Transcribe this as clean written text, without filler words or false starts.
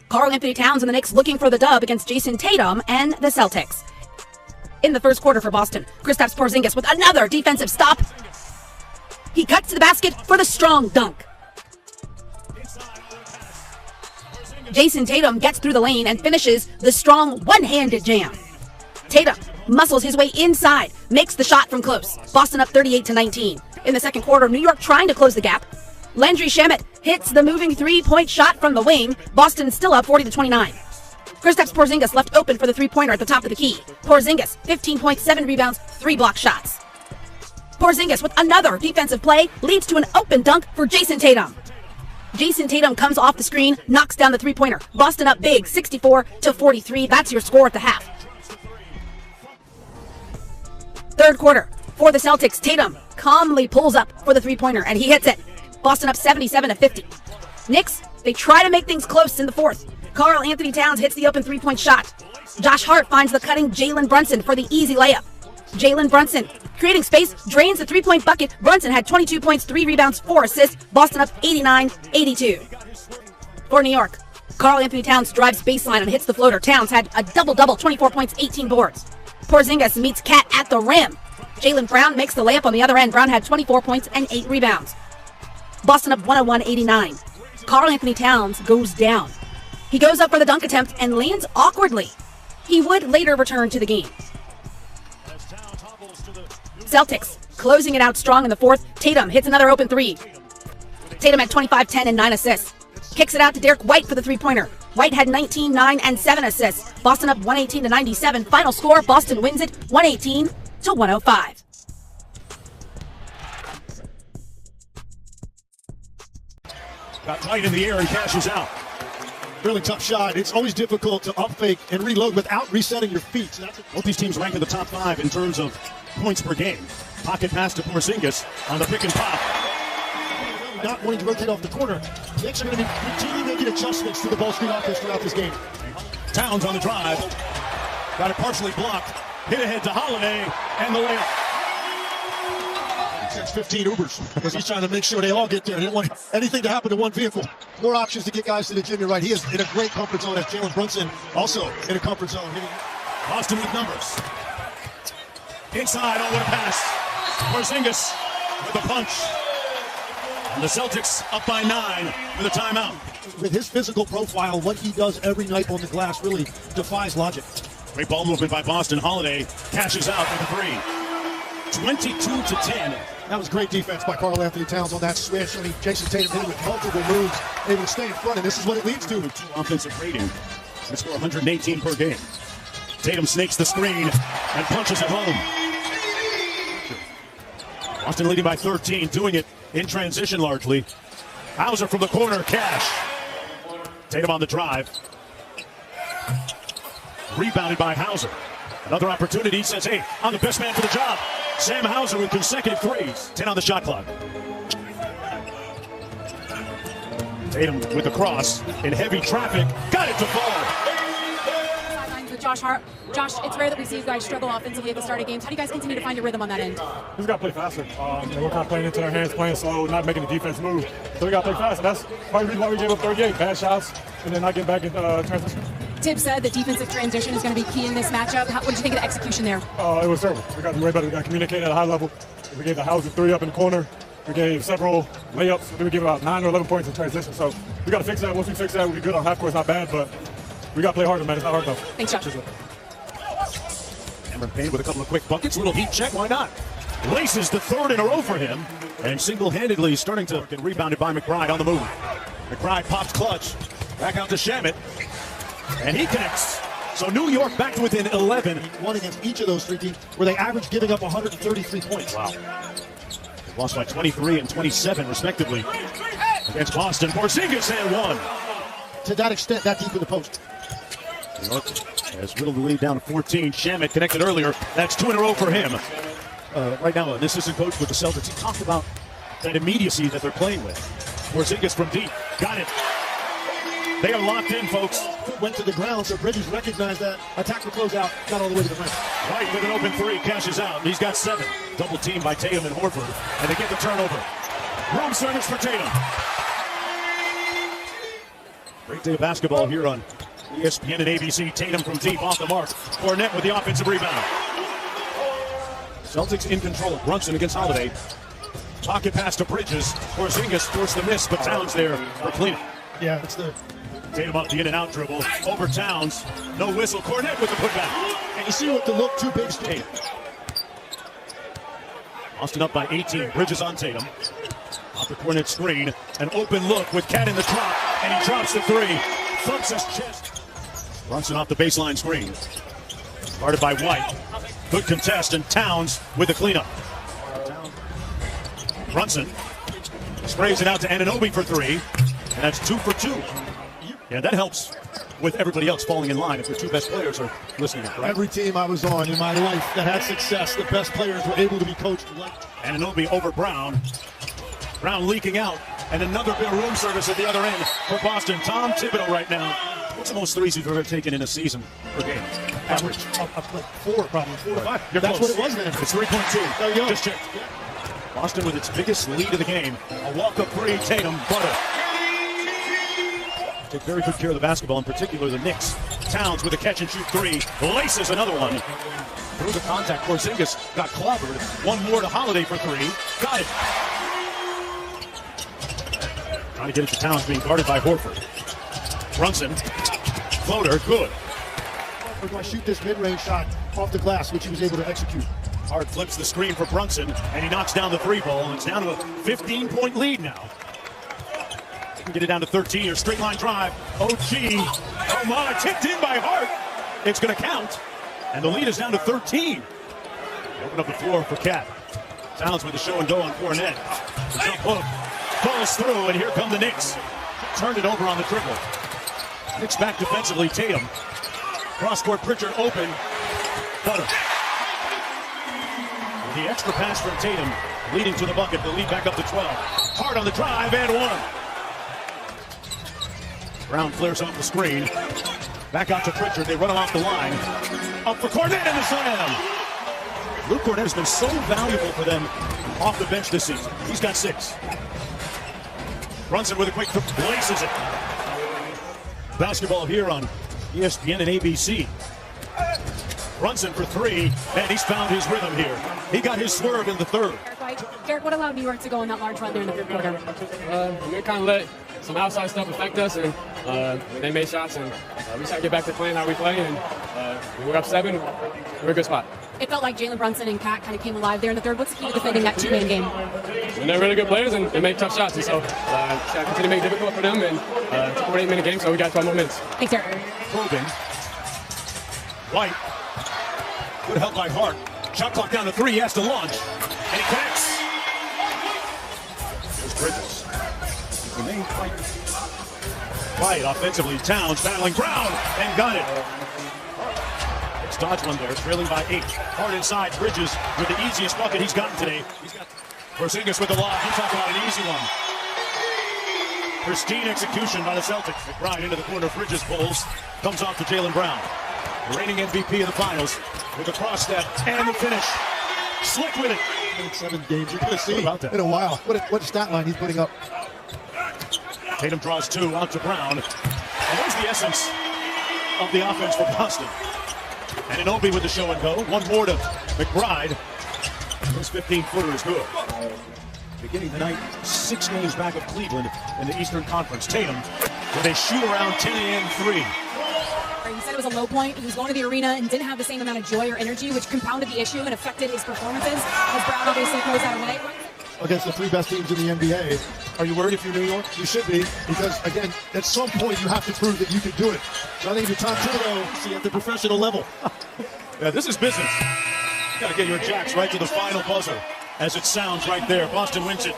Karl Anthony Towns and the Knicks looking for the dub against Jason Tatum and the Celtics. In the first quarter for Boston, Kristaps Porzingis with another defensive stop. He cuts to the basket for the strong dunk. Jason Tatum gets through the lane and finishes the strong one-handed jam. Tatum muscles his way inside, makes the shot from close. Boston up 38-19. In the second quarter, New York trying to close the gap. Landry Shamet hits the moving three-point shot from the wing. Boston still up 40-29. Kristaps Porzingis left open for the three-pointer at the top of the key. Porzingis, 15.7 rebounds, 3 block shots. Porzingis with another defensive play leads to an open dunk for Jason Tatum. Jason Tatum comes off the screen, knocks down the three-pointer. Boston up big, 64-43. That's your score at the half. Third quarter, for the Celtics, Tatum calmly pulls up for the three-pointer, and he hits it. Boston up 77-50. Knicks, they try to make things close in the fourth. Karl Anthony Towns hits the open three-point shot. Josh Hart finds the cutting Jalen Brunson for the easy layup. Jalen Brunson, creating space, drains the three-point bucket. Brunson had 22 points, 3 rebounds, 4 assists. Boston up 89-82. For New York, Karl Anthony Towns drives baseline and hits the floater. Towns had a double-double, 24 points, 18 boards. Porzingis meets Cat at the rim. Jaylen Brown makes the layup on the other end. Brown had 24 points and 8 rebounds. Boston up 101-89. Karl Anthony Towns goes down. He goes up for the dunk attempt and lands awkwardly. He would later return to the game. Celtics closing it out strong in the fourth. Tatum hits another open three. Tatum had 25, 10, and 9 assists. Kicks it out to Derek White for the three-pointer. White had 19, 9, and 7 assists. Boston up 118-97. Final score, Boston wins it 118-105. Got tight in the air and cashes out. Really tough shot. It's always difficult to up fake and reload without resetting your feet. So both these teams rank in the top 5 in terms of points per game. Pocket pass to Porzingis on the pick and pop. Not wanting to rotate off the corner. Knicks are going to be routinely making adjustments to the ball screen offense throughout this game. Towns on the drive. Got it partially blocked. Hit ahead to Holiday and the layup. Sends 15 Ubers because he's trying to make sure they all get there. He didn't want anything to happen to one vehicle. More options to get guys to the gym. You're right. He is in a great comfort zone as Jalen Brunson also in a comfort zone. Boston with numbers. Inside, oh, what a pass. Porzingis with a punch. And the Celtics up by 9 with a timeout. With his physical profile, what he does every night on the glass really defies logic. Great ball movement by Boston. Holiday cashes out with a 3. 22-10. That was great defense by Karl Anthony Towns on that switch. I mean, Jason Tatum hit with multiple moves, able to stay in front, and this is what it leads to. 2 offensive rating. They score 118 per game. Tatum snakes the screen and punches it home. Boston leading by 13, doing it in transition largely. Hauser from the corner, cash. Tatum on the drive. Rebounded by Hauser. Another opportunity, says, hey, I'm the best man for the job. Sam Hauser with consecutive threes. 10 on the shot clock. Tatum with the cross in heavy traffic. Got it to fall. Sidelines with Josh Hart. Josh, it's rare that we see you guys struggle offensively at the start of games. How do you guys continue to find your rhythm on that end? We've got to play faster. We're kind of playing into their hands, playing slow, not making the defense move. So we got to play fast. That's part of the reason why we gave up 38. Bad shots, and then not getting back in transition. Tibbs said that defensive transition is going to be key in this matchup. What did you think of the execution there? It was terrible. We got to be way better. We got to communicate at a high level. We gave the Hauser 3 up in the corner. We gave several layups. Then we gave about 9 or 11 points in transition. So we got to fix that. Once we fix that, we'll be good on half court. It's not bad, but we got to play harder, man. It's not hard enough. Thanks, Josh. Cameron Payne with a couple of quick buckets. Little heat check. Why not? Laces the third in a row for him. And single-handedly starting to get rebounded by McBride on the move. McBride pops clutch. Back out to Shamet. And he connects. So New York back to within 11. One against each of those 3 teams where they averaged giving up 133 points. Wow. They lost by 23 and 27 respectively against Boston. Porzingis and 1. To that extent, that deep in the post. New York has whittled the lead down to 14. Shamet connected earlier. That's 2 in a row for him. Right now, an assistant coach with the Celtics. He talked about that immediacy that they're playing with. Porzingis from deep. Got it. They are locked in, folks. Went to the ground, so Bridges recognized that. Attack the closeout, got all the way to the rim. White with an open 3, cashes out. He's got 7. Double team by Tatum and Horford. And they get the turnover. Room service for Tatum. Great day of basketball here on ESPN and ABC. Tatum from deep off the mark. Cornette with the offensive rebound. Celtics in control. Brunson against Holiday. Pocket pass to Bridges. Porzingis forced the miss, but Towns there for cleanup. Yeah, it's the Tatum up the in and out dribble. Over Towns. No whistle. Cornette with the putback. and you see what the look too big. Tatum. Austin up by 18. Bridges on Tatum. Off the Cornette screen. An open look with Cat in the drop, and he drops the three. Thumps his chest. Brunson off the baseline screen. Guarded by White. Good contest, and Towns with the cleanup. Brunson sprays it out to Anunoby for three, and that's 2 for 2. Yeah, that helps with everybody else falling in line if your two best players are listening up, right? Every team I was on in my life that had success, the best players were able to be coached like. Anunoby over Brown. Brown leaking out, and another bit of room service at the other end for Boston. Tom Thibodeau right now. What's the most threes you've ever taken in a season per game? Average. Like 4, probably 4 to 5. You're That's close. what it was then. It's 3.2. There you go. Just checked. Boston with its biggest lead of the game. A walk-up three, Tatum, butter. Take very good care of the basketball, in particular the Knicks. Towns with a catch-and-shoot three. Laces another one. Through the contact, Porzingis got clobbered. One more to Holiday for three. Got it. Trying to get it to Towns, being guarded by Horford. Brunson. Floater, good. We're going to shoot this mid-range shot off the glass, which he was able to execute. Hart flips the screen for Brunson, and he knocks down the three ball, and it's down to a 15-point lead now. They can get it down to 13, or straight line drive. OG, oh my, tipped in by Hart. It's going to count, and the lead is down to 13. Open up the floor for Cat. Towns with the show and go on Cornette. The jump hook falls through, and here come the Knicks. Turned it over on the dribble. Knicks back defensively, Tatum. Cross-court Pritchard open. Butter. The extra pass from Tatum leading to the bucket. The lead back up to 12. Hard on the drive and one. Brown flares off the screen. Back out to Pritchard. They run him off the line. Up for Cornette and the slam. Luke Cornette has been so valuable for them off the bench this season. He's got 6. Brunson with a quick places it. Basketball here on ESPN and ABC. Brunson for three, and he's found his rhythm here. He got his swerve in the third. Garrett, what allowed New York to go on that large run there in the third quarter? We kind of let some outside stuff affect us, and they made shots, and we tried to get back to playing how we play, and we were up 7. We're in a good spot. It felt like Jalen Brunson and Cat kind of came alive there in the third. What's the key to defending that two-man game? And they're really good players, and they make tough shots, and so just gotta continue to make it difficult for them, and it's a 48-minute game, so we got 12 more minutes. Thanks, Derek. Probing. White. Good help by Hart. Shot clock down to 3. He has to launch. And he connects. There's Bridges. Remain quiet offensively. Towns battling Brown and got it. It's dodged one there, trailing by 8. Hard inside. Bridges with the easiest bucket he's gotten today. He's got Porzingis with the lob. You talk about an easy one. Pristine execution by the Celtics. McBride into the corner. Bridges pulls. Comes off to Jaylen Brown. The reigning MVP of the finals with a cross step and the finish. Slick with it. 7 games. You're going to see about that? in a while. What stat line he's putting up. Tatum draws 2 out to Brown. And there's the essence of the offense for Boston. And Anunoby with the show and go. One more to McBride. This 15-footer is good. Beginning the night, 6 games back of Cleveland in the Eastern Conference. Tatum with a shoot-around 10 a.m. 3. He said it was a low point. He was going to the arena and didn't have the same amount of joy or energy, which compounded the issue and affected his performances, as Brown obviously throws that away. Against the 3 best teams in the NBA. Are you worried if you're New York? You should be, because, again, at some point you have to prove that you can do it. So I think if you're Tom Thibodeau, see at the professional level. Yeah, this is business. You got to get your Jacks right to the final buzzer as it sounds right there. Boston wins it.